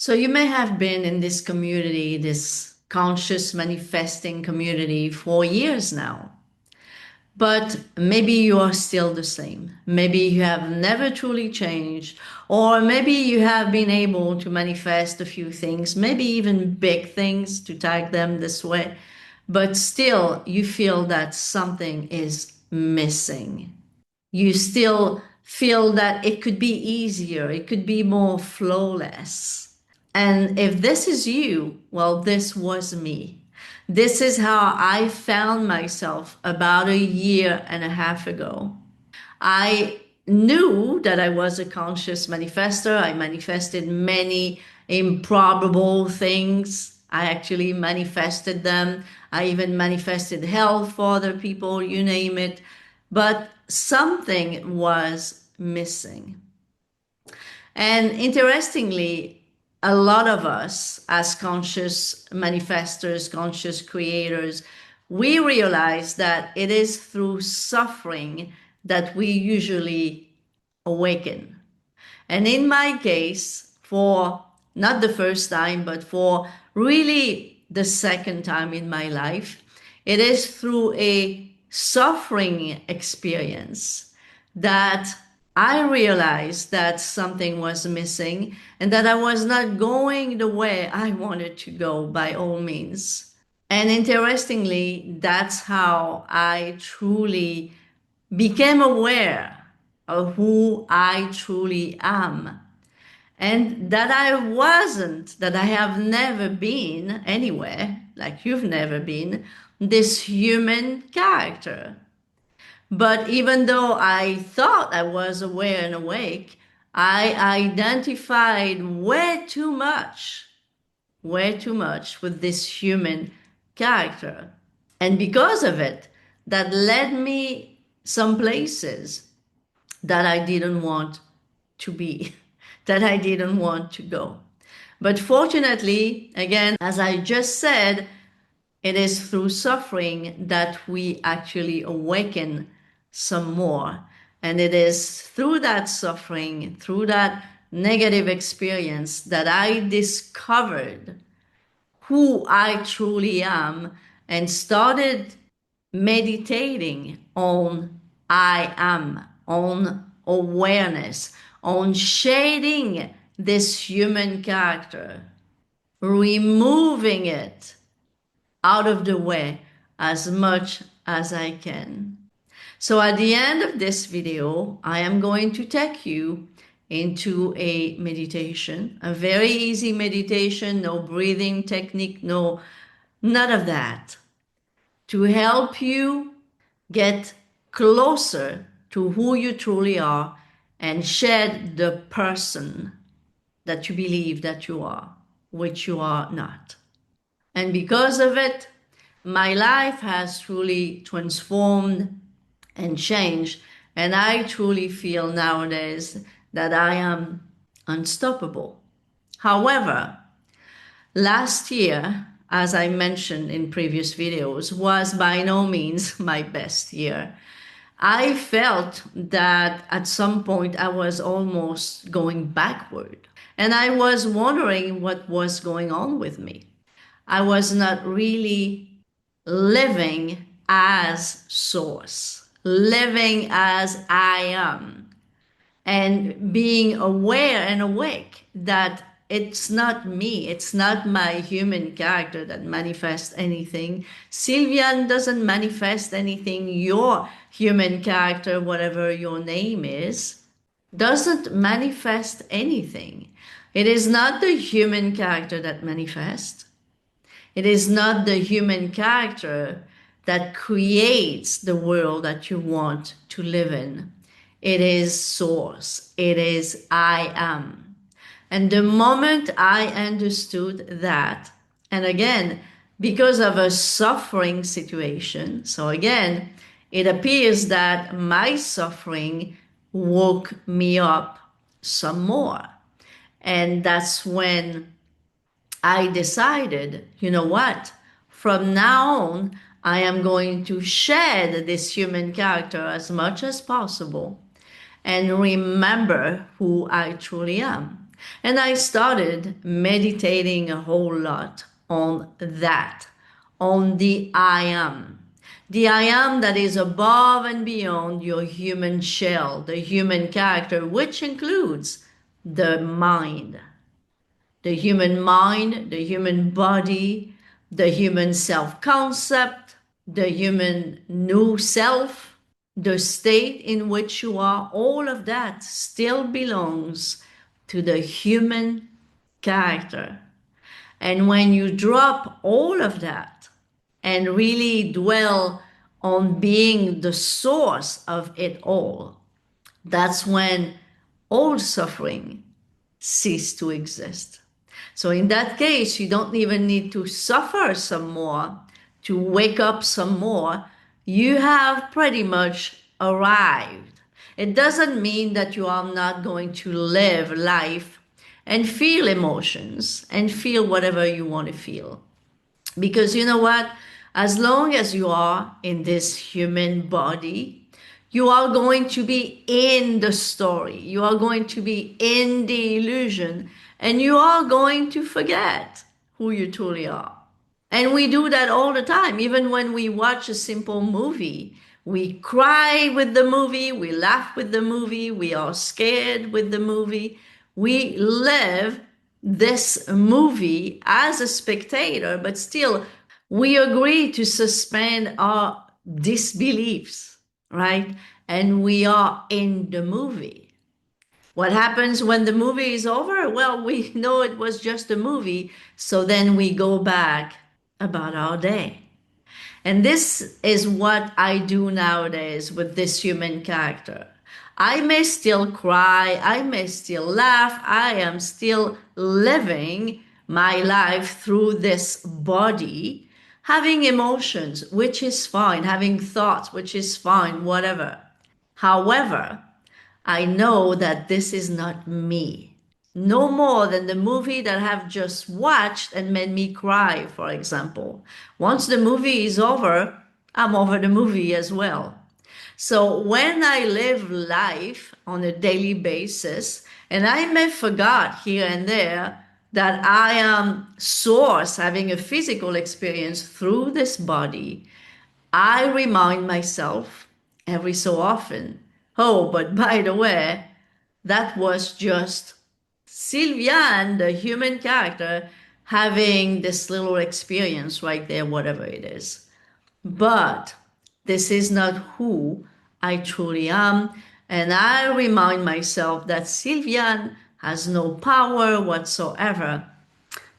So you may have been in this community, this conscious manifesting community for years now, but maybe you are still the same. Maybe you have never truly changed, or maybe you have been able to manifest a few things, maybe even big things to tag them this way, but still you feel that something is missing. You still feel that it could be easier, it could be more flawless. And if this is you, well, this was me. This is how I found myself about a year and a half ago. I knew that I was a conscious manifester. I manifested many improbable things. I actually manifested them. I even manifested health for other people, you name it. But something was missing. And interestingly, a lot of us as conscious manifestors, conscious creators, we realize that it is through suffering that we usually awaken. And in my case, for not the first time, but for really the second time in my life, it is through a suffering experience that I realized that something was missing and that I was not going the way I wanted to go by all means. And interestingly, that's how I truly became aware of who I truly am. And that I wasn't, that I have never been anywhere, like you've never been, this human character. But even though I thought I was aware and awake, I identified way too much with this human character. And because of it, that led me some places that I didn't want to be, that I didn't want to go. But fortunately, again, as I just said, it is through suffering that we actually awaken some more. And it is through that suffering, through that negative experience, that I discovered who I truly am and started meditating on I am, on awareness, on shading this human character, removing it out of the way as much as I can. So at the end of this video, I am going to take you into a meditation, a very easy meditation, no breathing technique, none of that, to help you get closer to who you truly are and shed the person that you believe that you are, which you are not. And because of it, my life has truly transformed and changed. And I truly feel nowadays that I am unstoppable. However, last year, as I mentioned in previous videos, was by no means my best year. I felt that at some point I was almost going backward. And I was wondering what was going on with me. I was not really living as source, living as I am, and being aware and awake that it's not me, it's not my human character that manifests anything. Sylvian doesn't manifest anything. Your human character, whatever your name is, doesn't manifest anything. It is not the human character that manifests. It is not the human character that creates the world that you want to live in. It is source. It is I am. And the moment I understood that, and again, because of a suffering situation, so again, it appears that my suffering woke me up some more. And that's when I decided, you know what? From now on, I am going to shed this human character as much as possible and remember who I truly am. And I started meditating a whole lot on that, on the I am. The I am that is above and beyond your human shell, the human character, which includes the mind. The human body, the human self concept, the human new self, the state in which you are, all of that still belongs to the human character. And when you drop all of that and really dwell on being the source of it all, that's when all suffering cease to exist. So in that case, you don't even need to suffer some more to wake up some more. You have pretty much arrived. It doesn't mean that you are not going to live life and feel emotions and feel whatever you want to feel. Because you know what? As long as you are in this human body, you are going to be in the story. You are going to be in the illusion, and you are going to forget who you truly are. And we do that all the time. Even when we watch a simple movie, we cry with the movie, we laugh with the movie, we are scared with the movie. We live this movie as a spectator, but still we agree to suspend our disbeliefs, right? And we are in the movie. What happens when the movie is over? Well, we know it was just a movie, so then we go back about our day. And this is what I do nowadays with this human character. I may still cry, I may still laugh, I am still living my life through this body, having emotions, which is fine, having thoughts, which is fine, whatever. However, I know that this is not me. No more than the movie that I have just watched and made me cry, for example. Once the movie is over, I'm over the movie as well. So when I live life on a daily basis, and I may forget here and there that I am source having a physical experience through this body, I remind myself every so often, oh, but by the way, that was just Sylviane, the human character, having this little experience right there, whatever it is. But this is not who I truly am. And I remind myself that Sylviane has no power whatsoever.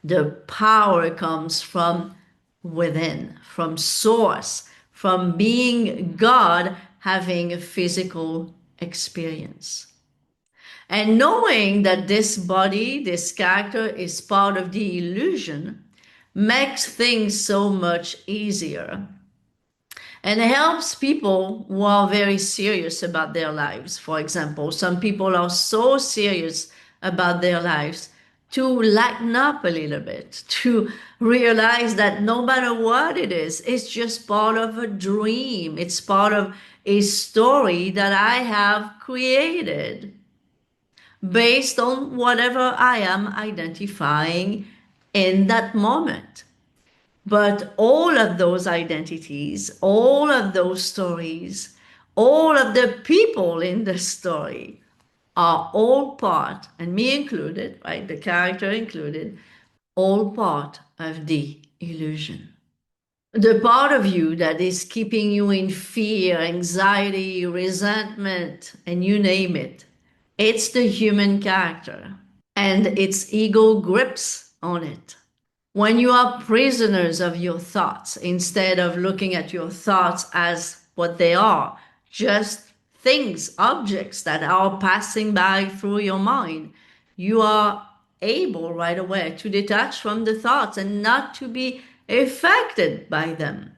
The power comes from within, from source, from being God having a physical experience. And knowing that this body, this character is part of the illusion makes things so much easier and helps people who are very serious about their lives. For example, some people are so serious about their lives to lighten up a little bit, to realize that no matter what it is, it's just part of a dream. It's part of a story that I have created based on whatever I am identifying in that moment. But all of those identities, all of those stories, all of the people in the story are all part, and me included, right, the character included, all part of the illusion. The part of you that is keeping you in fear, anxiety, resentment, and you name it, it's the human character, and its ego grips on it. When you are prisoners of your thoughts, instead of looking at your thoughts as what they are, just things, objects that are passing by through your mind, you are able right away to detach from the thoughts and not to be affected by them.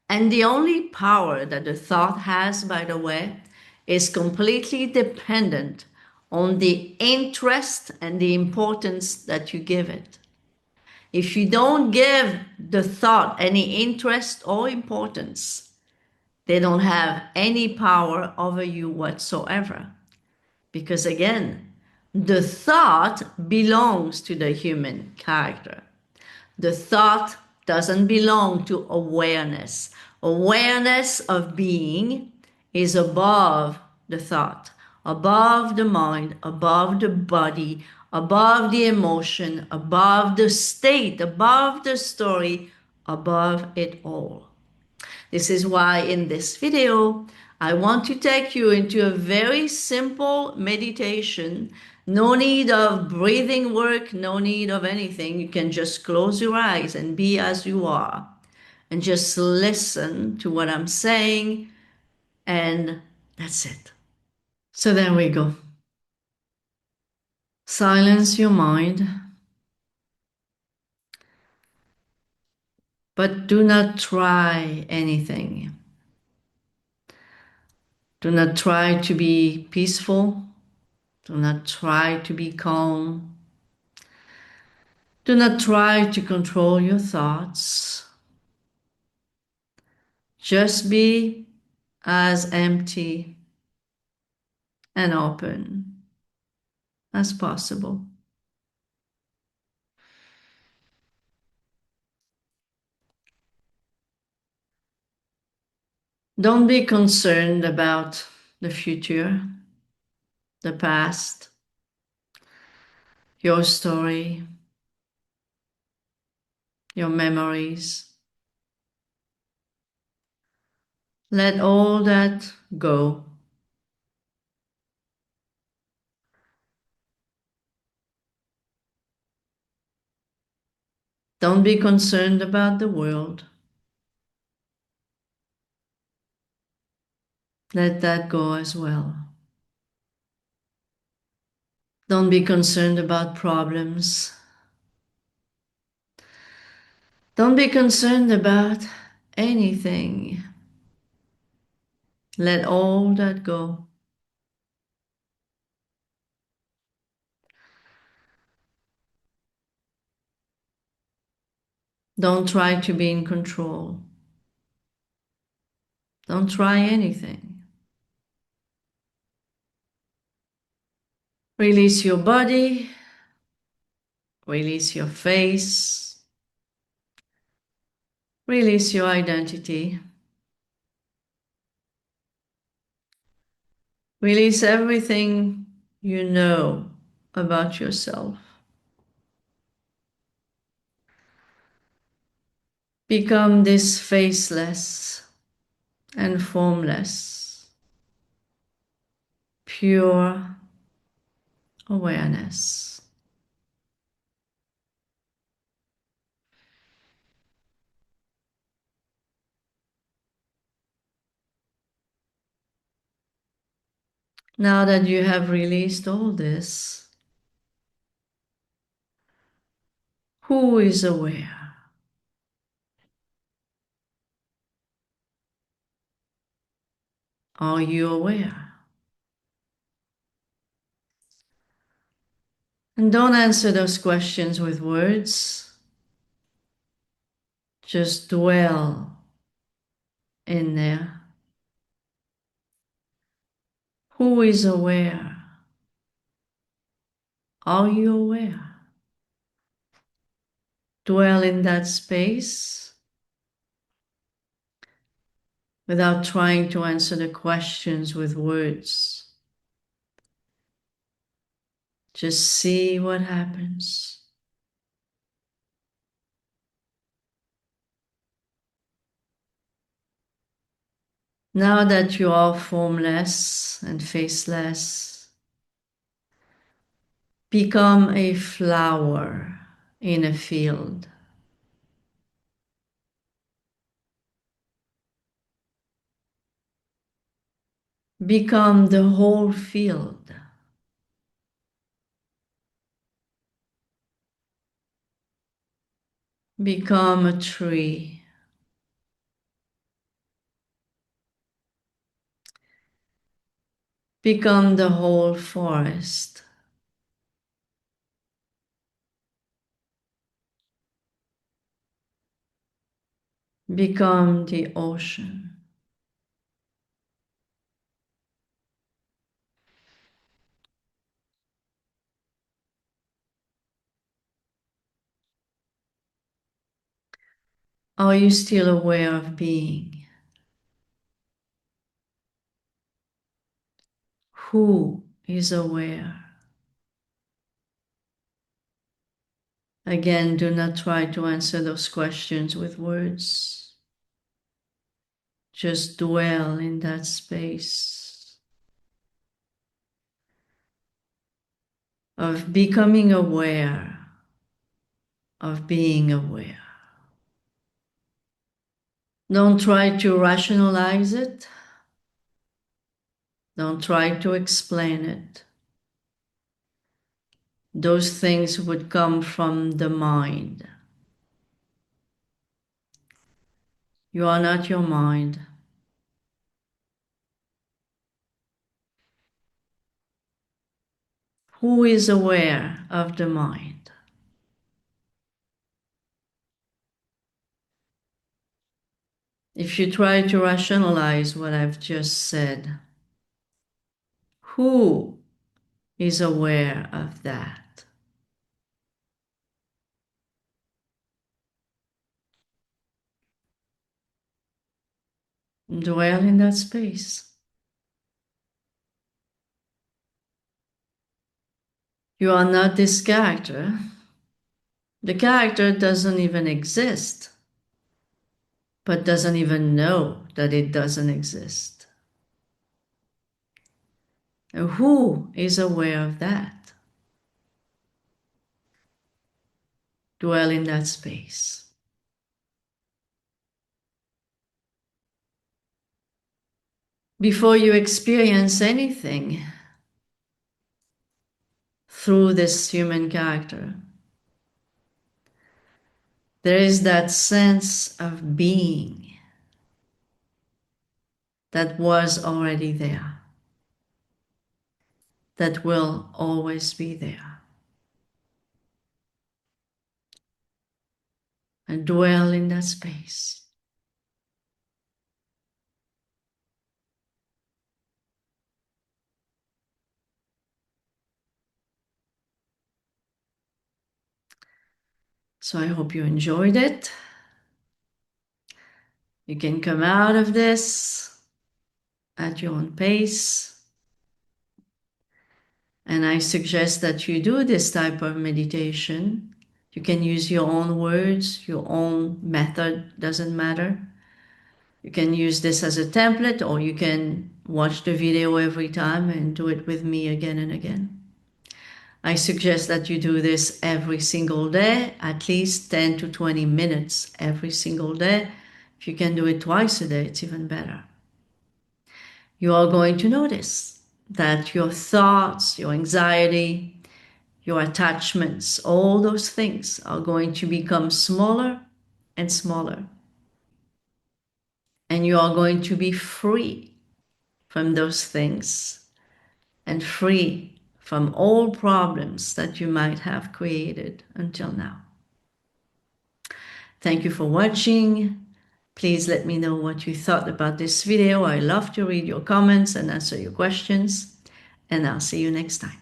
And the only power that the thought has, by the way, is completely dependent on the interest and the importance that you give it. If you don't give the thought any interest or importance, they don't have any power over you whatsoever. Because again, The thought belongs to the human character. The thought doesn't belong to awareness. Awareness of being is above the thought, above the mind, above the body, above the emotion, above the state, above the story, above it all. This is why in this video, I want to take you into a very simple meditation. No need of breathing work, no need of anything. You can just close your eyes and be as you are and just listen to what I'm saying, and that's it. So there we go. Silence your mind, but do not try anything. Do not try to be peaceful. Do not try to be calm. Do not try to control your thoughts. Just be as empty and open as possible. Don't be concerned about the future, the past, your story, your memories. Let all that go. Don't be concerned about the world. Let that go as well. Don't be concerned about problems. Don't be concerned about anything. Let all that go. Don't try to be in control. Don't try anything. Release your body. Release your face. Release your identity. Release everything you know about yourself. Become this faceless and formless, pure awareness. Now that you have released all this, who is aware? Are you aware? And don't answer those questions with words. Just dwell in there. Who is aware? Are you aware? Dwell in that space without trying to answer the questions with words. Just see what happens. Now that you are formless and faceless, become a flower in a field. Become the whole field. Become a tree. Become the whole forest. Become the ocean. Are you still aware of being? Who is aware? Again, do not try to answer those questions with words. Just dwell in that space of becoming aware, of being aware. Don't try to rationalize it. Don't try to explain it. Those things would come from the mind. You are not your mind. Who is aware of the mind? If you try to rationalize what I've just said, who is aware of that? Dwell in that space. You are not this character. The character doesn't even exist, but doesn't even know that it doesn't exist. And who is aware of that? Dwell in that space. Before you experience anything through this human character, there is that sense of being that was already there, that will always be there. And dwell in that space. So I hope you enjoyed it. You can come out of this at your own pace. And I suggest that you do this type of meditation. You can use your own words, your own method, doesn't matter. You can use this as a template, or you can watch the video every time and do it with me again and again. I suggest that you do this every single day, at least 10 to 20 minutes every single day. If you can do it twice a day, it's even better. You are going to notice that your thoughts, your anxiety, your attachments, all those things are going to become smaller and smaller. And you are going to be free from those things and free from all problems that you might have created until now. Thank you for watching. Please let me know what you thought about this video. I love to read your comments and answer your questions. And I'll see you next time.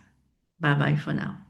Bye-bye for now.